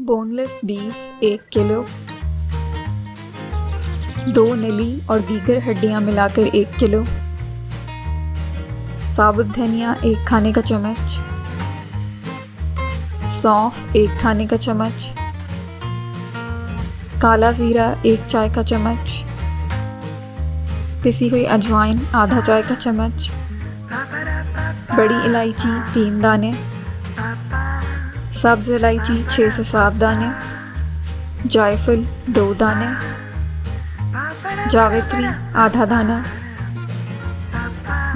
Boneless beef 1 kilo, 2 नली और दीगर हड्डियां मिलाकर 1 किलो, साबुत धनिया 1 खाने का चम्मच, सौंफ 1 खाने का चम्मच, काला ज़ीरा 1 चाय का चम्मच, पिसी हुई अजवाइन आधा चाय का चम्मच, बड़ी इलायची 3 दाने, सब्ज़ इलायची 6 से 7 दाने, जायफल 2 दाने, जावित्री आधा दाना,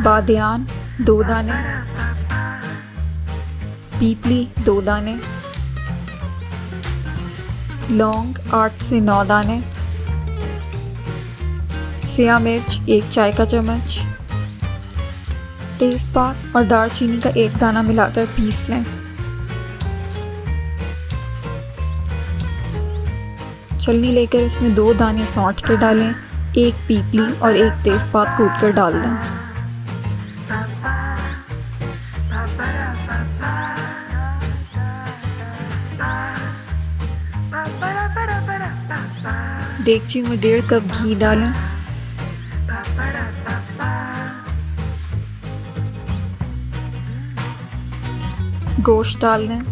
बादियान 2 दाने, पीपली 2 दाने, लौंग 8 से 9 दाने, सिया मिर्च 1 चाय का चम्मच, तेज़पात और दालचीनी का 1 दाना मिलाकर पीस लें। छलनी लेकर इसमें 2 दाने सौंठ के डालें, 1 पीपली और 1 तेज़पात कूट कर डाल दें। देगची में 1.5 कप घी डालें, गोश्त डाल दें,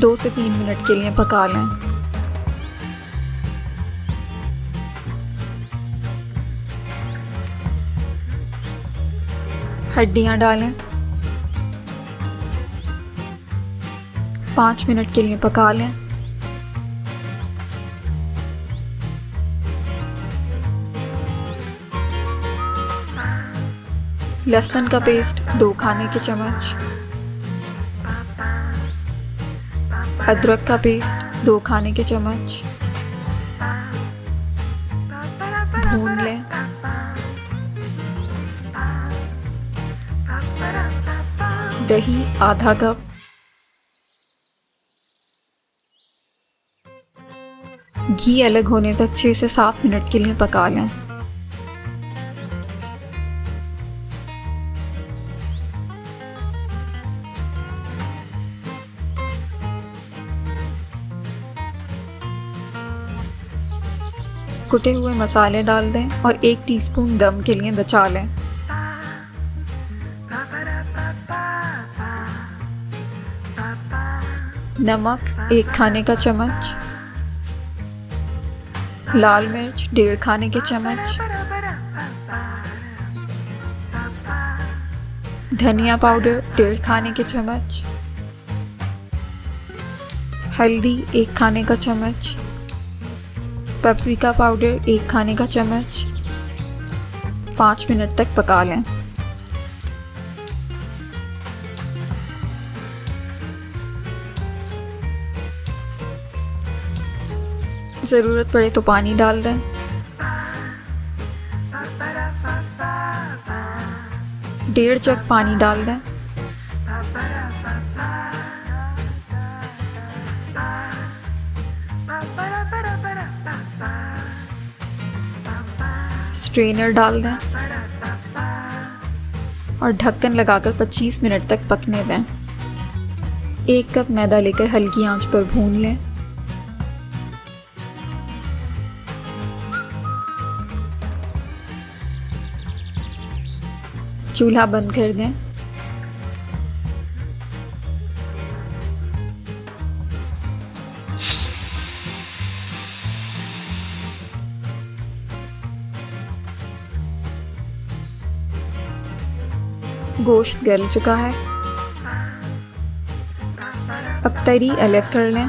2 से 3 मिनट के लिए पका लें। हड्डियां डालें, 5 मिनट के लिए पका लें। लहसुन का पेस्ट 2 खाने के चम्मच, अदरक का पेस्ट 2 खाने के चम्मच, भून लें। दही आधा कप, घी अलग होने तक 6 से 7 मिनट के लिए पका लें। कुटे हुए मसाले डाल दें और 1 टीस्पून दम के लिए बचा लें। नमक 1 खाने का चम्मच, लाल मिर्च 1.5 खाने के चम्मच, धनिया पाउडर 1.5 खाने के चम्मच, हल्दी 1 खाने का चम्मच, पेपरिका पाउडर 1 खाने का चम्मच। 5 मिनट तक पका लें। ज़रूरत पड़े तो पानी डाल दें। डेढ़ जग पानी डाल दें। स्ट्रेनर डाल दें और ढक्कन लगाकर 25 मिनट तक पकने दें। 1 कप मैदा लेकर हल्की आंच पर भून लें। चूल्हा बंद कर दें। गोश्त गल चुका है। अब तरी अलग कर लें।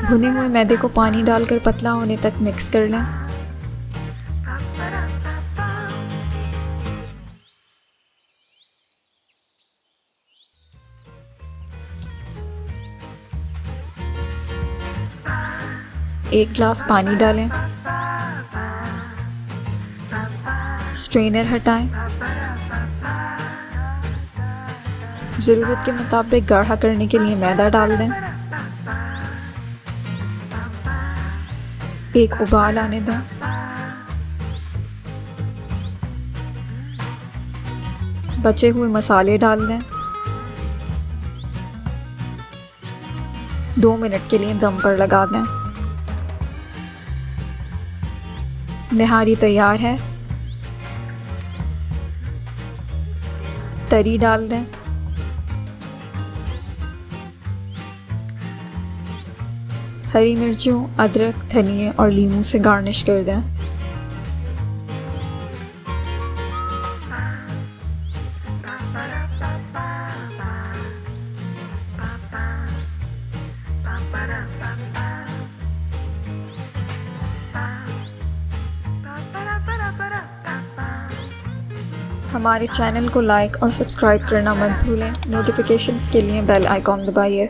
भुने हुए मैदे को पानी डालकर पतला होने तक मिक्स कर लें। एक गिलास पानी डालें। स्ट्रेनर हटाएं। ज़रूरत के मुताबिक गाढ़ा करने के लिए मैदा डाल दें। एक उबाल आने दें। बचे हुए मसाले डाल दें। 2 मिनट के लिए दम पर लगा दें। निहारी तैयार है। तरी डाल दें। हरी मिर्चों, अदरक, धनिए और लीमू से गार्निश कर दें। हमारे चैनल को लाइक और सब्सक्राइब करना मत भूलें। नोटिफिकेशंस के लिए बेल आइकॉन दबाइए।